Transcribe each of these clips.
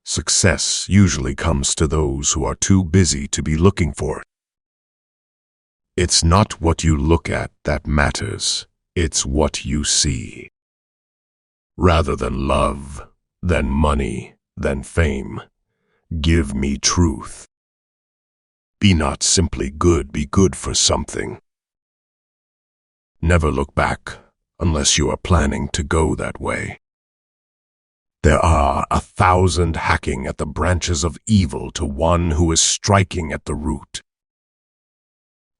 Success usually comes to those who are too busy to be looking for it. It's not what you look at that matters, it's what you see. Rather than love, than money, than fame, give me truth. Be not simply good, be good for something. Never look back unless you are planning to go that way. There are 1,000 hacking at the branches of evil to one who is striking at the root.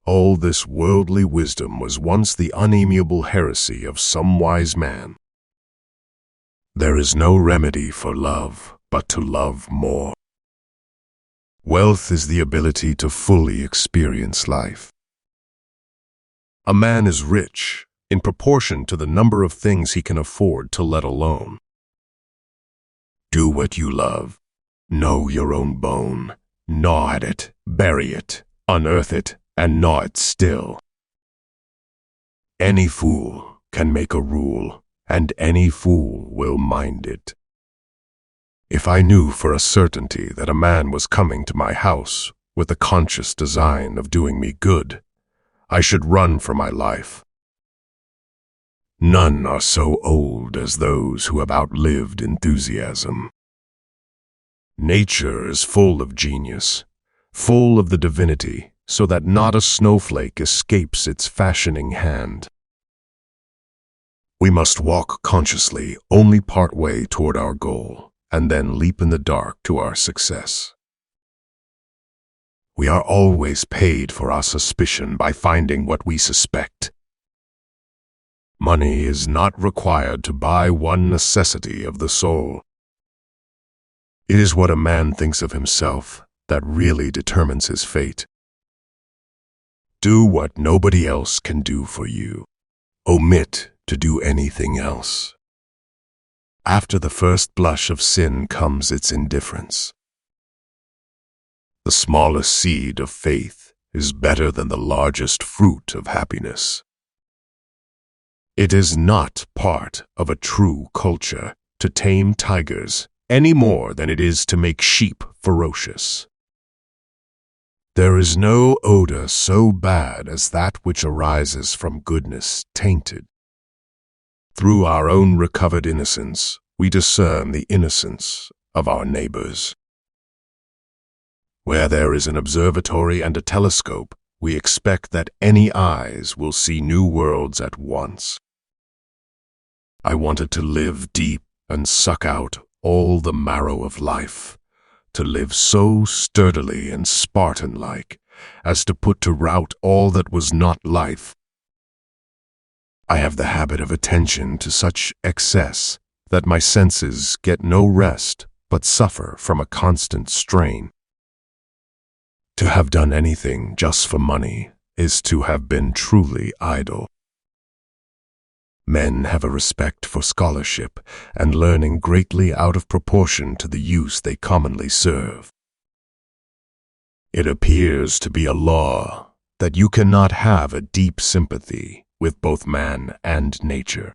All this worldly wisdom was once the unamiable heresy of some wise man. There is no remedy for love but to love more. Wealth is the ability to fully experience life. A man is rich in proportion to the number of things he can afford to let alone. Do what you love. Know your own bone. Gnaw at it, bury it, unearth it, and gnaw it still. Any fool can make a rule, and any fool will mind it. If I knew for a certainty that a man was coming to my house with the conscious design of doing me good, I should run for my life. None are so old as those who have outlived enthusiasm. Nature is full of genius, full of the divinity, so that not a snowflake escapes its fashioning hand. We must walk consciously only part way toward our goal, and then leap in the dark to our success. We are always paid for our suspicion by finding what we suspect. Money is not required to buy one necessity of the soul. It is what a man thinks of himself that really determines his fate. Do what nobody else can do for you. Omit to do anything else. After the first blush of sin comes its indifference. The smallest seed of faith is better than the largest fruit of happiness. It is not part of a true culture to tame tigers any more than it is to make sheep ferocious. There is no odor so bad as that which arises from goodness tainted. Through our own recovered innocence, we discern the innocence of our neighbors. Where there is an observatory and a telescope, we expect that any eyes will see new worlds at once. I wanted to live deep and suck out all the marrow of life, to live so sturdily and Spartan-like as to put to rout all that was not life. I have the habit of attention to such excess that my senses get no rest but suffer from a constant strain. To have done anything just for money is to have been truly idle. Men have a respect for scholarship and learning greatly out of proportion to the use they commonly serve. It appears to be a law that you cannot have a deep sympathy with both man and nature.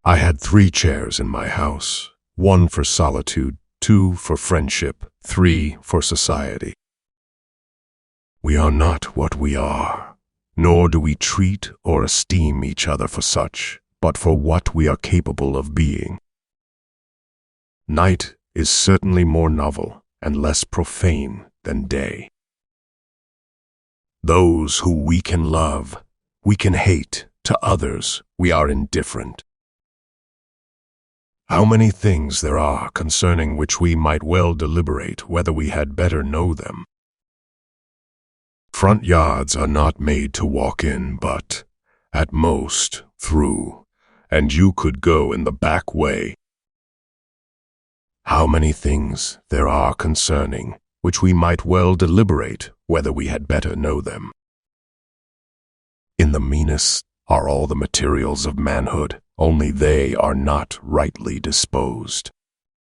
I had 3 chairs in my house, 1 for solitude, 2 for friendship, 3 for society. We are not what we are, nor do we treat or esteem each other for such, but for what we are capable of being. Night is certainly more novel and less profane than day. Those who we can love, we can hate. To others, we are indifferent. How many things there are concerning which we might well deliberate whether we had better know them. Front yards are not made to walk in, but, at most, through, and you could go in the back way. How many things there are concerning which we might well deliberate whether we had better know them. In the meanest are all the materials of manhood, only they are not rightly disposed.